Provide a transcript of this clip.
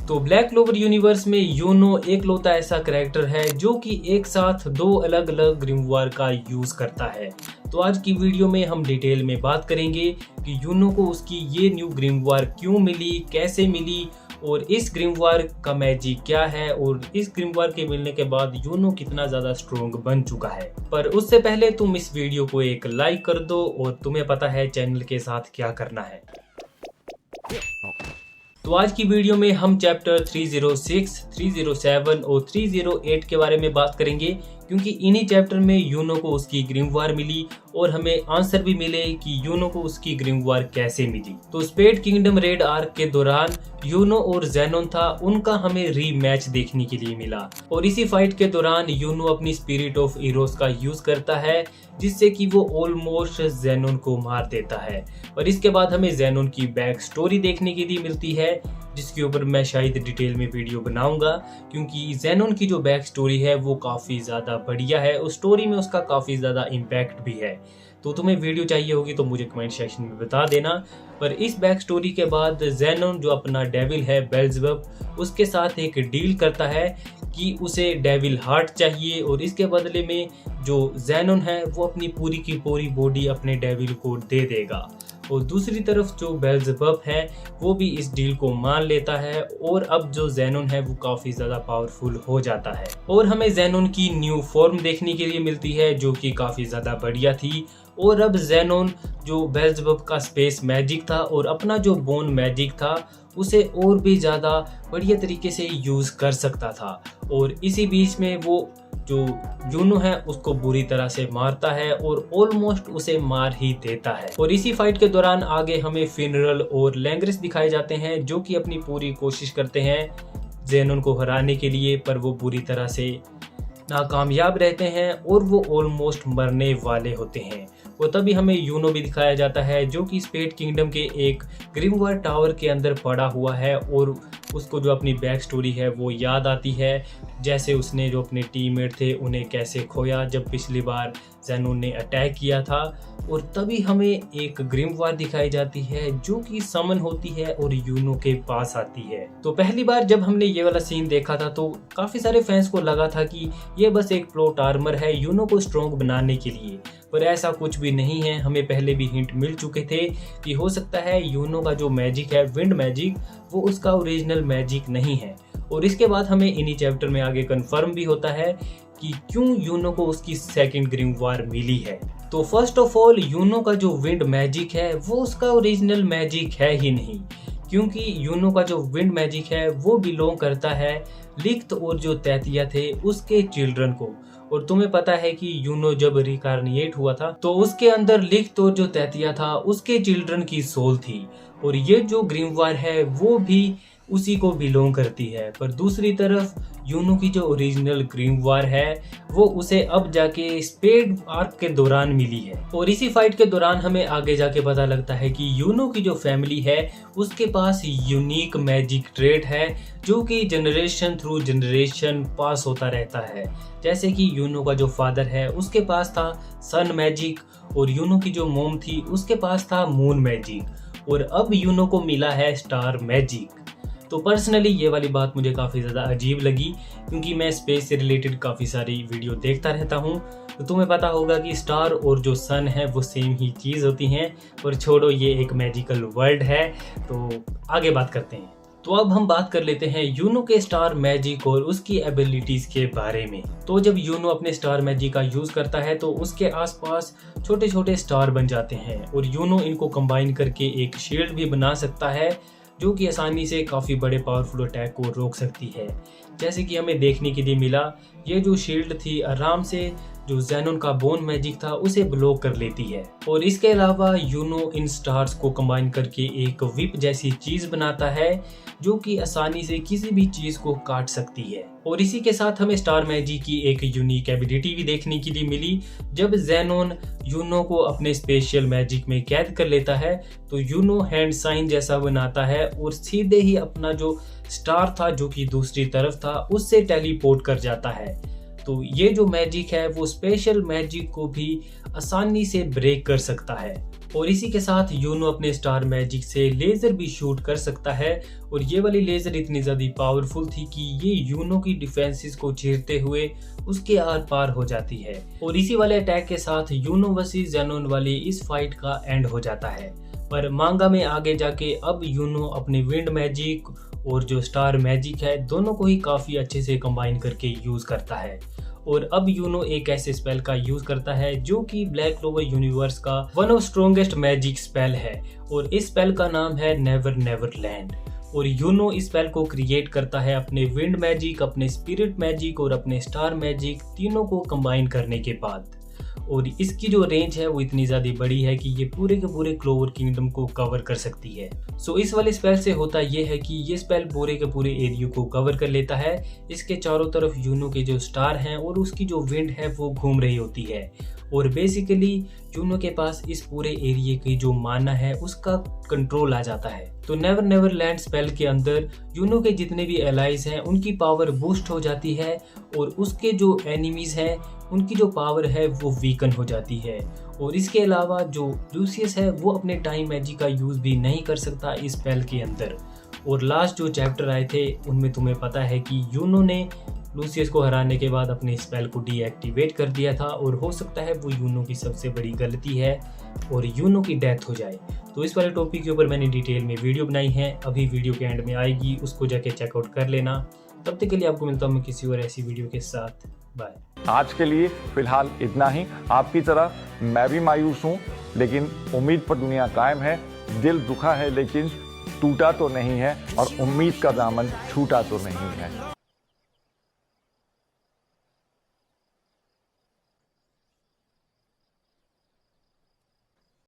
तो black clover universe में Uno एकलौता ऐसा कैरेक्टर है जो कि एक साथ दो अलग अलग ग्रिमवार का यूज करता है। तो आज की वीडियो में हम डिटेल में बात करेंगे कि यूनो को उसकी ये न्यू ग्रिमवार क्यों मिली, कैसे मिली और इस ग्रिमवार का मैजिक क्या है और इस ग्रिमवार के मिलने के बाद यूनो कितना ज्यादा स्ट्रॉन्ग बन चुका है। पर उससे पहले तुम इस वीडियो को एक लाइक कर दो और तुम्हें पता है चैनल के साथ क्या करना है। तो आज की वीडियो में हम चैप्टर 306, 307 और 308 के बारे में बात करेंगे क्योंकि इन्हीं चैप्टर में यूनो को उसकी ग्रिमवार मिली और हमें आंसर भी मिले कि यूनो को उसकी ग्रिमवार कैसे मिली। तो स्पेड किंगडम रेड आर्क के दौरान यूनो और ज़ेनोन था, उनका हमें रीमैच देखने के लिए मिला और इसी फाइट के दौरान यूनो अपनी स्पिरिट ऑफ इरोस का यूज करता है जिससे कि वो ऑलमोस्ट ज़ेनोन को मार देता है। और इसके बाद हमें ज़ेनोन की बैक स्टोरी देखने के लिए मिलती है जिसके ऊपर मैं शायद डिटेल में वीडियो बनाऊंगा क्योंकि ज़ेनोन की जो बैक स्टोरी है वो काफ़ी ज़्यादा बढ़िया है। उस स्टोरी में उसका काफ़ी ज़्यादा इम्पैक्ट भी है। तो तुम्हें वीडियो चाहिए होगी तो मुझे कमेंट सेक्शन में बता देना। पर इस बैक स्टोरी के बाद ज़ेनोन जो अपना डेविल है बेल्ज़ेबब उसके साथ एक डील करता है कि उसे डेविल हार्ट चाहिए और इसके बदले में जो ज़ेनोन है वो अपनी पूरी की पूरी बॉडी अपने डेविल को दे देगा। और दूसरी तरफ जो बेल्ज़ेबब है वो भी इस डील को मान लेता है और अब जो ज़ेनोन है वो काफ़ी ज़्यादा पावरफुल हो जाता है और हमें ज़ेनोन की न्यू फॉर्म देखने के लिए मिलती है जो कि काफ़ी ज़्यादा बढ़िया थी। और अब ज़ेनोन जो बेल्ज़ेबब का स्पेस मैजिक था और अपना जो बोन मैजिक था उसे और भी ज़्यादा बढ़िया तरीके से यूज़ कर सकता था और इसी बीच में वो जो यूनो है उसको बुरी तरह से मारता है और ऑलमोस्ट उसे मार ही देता है। और इसी फाइट के दौरान आगे हमें फिनरल और लैंग्रिस दिखाए जाते हैं जो कि अपनी पूरी कोशिश करते हैं ज़ेनोन को हराने के लिए, पर वो बुरी तरह से नाकामयाब रहते हैं और वो ऑलमोस्ट मरने वाले होते हैं। और तभी हमें यूनो भी दिखाया जाता है जो कि स्पेड किंगडम के एक ग्रिमवार टावर के अंदर पड़ा हुआ है और उसको जो अपनी बैक स्टोरी है वो याद आती है, जैसे उसने जो अपने टीममेट थे उन्हें कैसे खोया जब पिछली बार ज़ेनोन ने अटैक किया था। और तभी हमें एक ग्रिमवार दिखाई जाती है जो कि समन होती है और यूनो के पास आती है। तो पहली बार जब हमने ये वाला सीन देखा था तो काफ़ी सारे फैंस को लगा था कि ये बस एक प्लॉट आर्मर है यूनो को स्ट्रॉन्ग बनाने के लिए, पर ऐसा कुछ भी नहीं है। हमें पहले भी हिंट मिल चुके थे कि हो सकता है यूनो का जो मैजिक है विंड मैजिक वो उसका ओरिजिनल मैजिक नहीं है। और इसके बाद हमें इन्हीं चैप्टर में आगे कंफर्म भी होता है कि क्यों यूनो को उसकी सेकंड ग्रिमवार मिली है। तो फर्स्ट ऑफ ऑल यूनो का जो विंड मैजिक है वो उसका ओरिजिनल मैजिक है ही नहीं, क्योंकि यूनो का जो विंड मैजिक है वो बिलोंग करता है लिख्त और जो तैतिया थे उसके चिल्ड्रन को। और तुम्हें पता है कि यूनो जब रिकार्निएट हुआ था तो उसके अंदर लिख्त और जो तैतिया था उसके चिल्ड्रन की सोल थी और ये जो ग्रिमवार है वो भी उसी को बिलोंग करती है। पर दूसरी तरफ यूनो की जो ओरिजिनल ग्रिमवार है वो उसे अब जाके स्पेड आर्क के दौरान मिली है। और इसी फाइट के दौरान हमें आगे जाके पता लगता है कि यूनो की जो फैमिली है उसके पास यूनिक मैजिक ट्रेट है जो कि जनरेशन थ्रू जनरेशन पास होता रहता है। जैसे कि यूनो का जो फादर है उसके पास था सन मैजिक और यूनो की जो मोम थी उसके पास था मून मैजिक और अब यूनो को मिला है स्टार मैजिक। तो पर्सनली ये वाली बात मुझे काफ़ी ज़्यादा अजीब लगी क्योंकि मैं स्पेस से रिलेटेड काफ़ी सारी वीडियो देखता रहता हूँ। तो तुम्हें पता होगा कि स्टार और जो सन है वो सेम ही चीज़ होती हैं, और छोड़ो ये एक मैजिकल वर्ल्ड है। तो आगे बात करते हैं। तो अब हम बात कर लेते हैं यूनो के स्टार मैजिक और उसकी एबिलिटीज के बारे में। तो जब यूनो अपने स्टार मैजिक का यूज करता है तो उसके आसपास छोटे छोटे स्टार बन जाते हैं और यूनो इनको कंबाइन करके एक शील्ड भी बना सकता है जो कि आसानी से काफ़ी बड़े पावरफुल अटैक को रोक सकती है। जैसे कि हमें देखने के लिए मिला ये जो शील्ड थी आराम से जो ज़ेनोन का बोन मैजिक था उसे ब्लॉक कर लेती है। और इसके अलावा यूनो इन स्टार्स को कंबाइन करके एक विप जैसी चीज़ बनाता है जो कि आसानी से किसी भी चीज़ को काट सकती है। और इसी के साथ हमें स्टार मैजिक की एक यूनिक एबिलिटी भी देखने के लिए मिली। जब ज़ेनोन यूनो को अपने स्पेशल मैजिक में कैद कर लेता है तो यूनो हैंड साइन जैसा बनाता है और सीधे ही अपना जो स्टार था जो कि दूसरी तरफ था उससे टेलीपोर्ट कर जाता है। तो ये जो मैजिक है वो स्पेशल मैजिक को भी आसानी से ब्रेक कर सकता है। और इसी के साथ यूनो अपने स्टार मैजिक से लेज़र भी शूट कर सकता है और ये वाली लेज़र इतनी ज़्यादा पावरफुल थी कि ये यूनो की डिफेंसेस को चीरते हुए उसके आर पार हो जाती है। और इसी वाले अटैक के साथ यूनो वर्सेस ज़ेनोन वाली इस फाइट का एंड हो जाता है। पर मांगा में आगे जाके अब यूनो अपने विंड मैजिक और जो स्टार मैजिक है दोनों को ही काफ़ी अच्छे से कंबाइन करके यूज़ करता है। और अब यूनो एक ऐसे स्पेल का यूज करता है जो कि ब्लैक क्लोवर यूनिवर्स का one of strongest magic spell है और इस स्पेल का नाम है नेवर नेवर लैंड। और यूनो इस स्पेल को क्रिएट करता है अपने विंड मैजिक, अपने स्पिरिट मैजिक और अपने स्टार मैजिक तीनों को कंबाइन करने के बाद। और इसकी जो रेंज है वो इतनी ज़्यादा बड़ी है कि ये पूरे के पूरे क्लोवर किंगडम को कवर कर सकती है। सो इस वाले स्पेल से होता ये है कि ये स्पेल पूरे के पूरे एरिया को कवर कर लेता है। इसके चारों तरफ यूनो के जो स्टार हैं और उसकी जो विंड है वो घूम रही होती है और बेसिकली यूनो के पास इस पूरे एरिया की जो माना है उसका कंट्रोल आ जाता है। तो नेवर नेवर लैंड स्पेल के अंदर यूनो के जितने भी एलाइज हैं उनकी पावर बूस्ट हो जाती है और उसके जो एनिमीज हैं उनकी जो पावर है वो वीकन हो जाती है। और इसके अलावा जो लूसियस है वो अपने टाइम मैजिक का यूज़ भी नहीं कर सकता इस स्पेल के अंदर। और लास्ट जो चैप्टर आए थे उनमें तुम्हें पता है कि यूनो ने लूसियस को हराने के बाद अपने स्पेल को डीएक्टिवेट कर दिया था और हो सकता है वो यूनो की सबसे बड़ी गलती है और यूनो की डेथ हो जाए। तो इस वाले टॉपिक के ऊपर मैंने डिटेल में वीडियो बनाई है, अभी वीडियो के एंड में आएगी, उसको जाके चेकआउट कर लेना। तब तक के लिए आपको मिलता हूँ मैं किसी और ऐसी वीडियो के साथ। बाय। आज के लिए फिलहाल इतना ही। आपकी तरह मैं भी मायूस हूँ, लेकिन उम्मीद पर दुनिया कायम है। दिल दुखा है लेकिन टूटा तो नहीं है और उम्मीद का दामन छूटा तो नहीं है।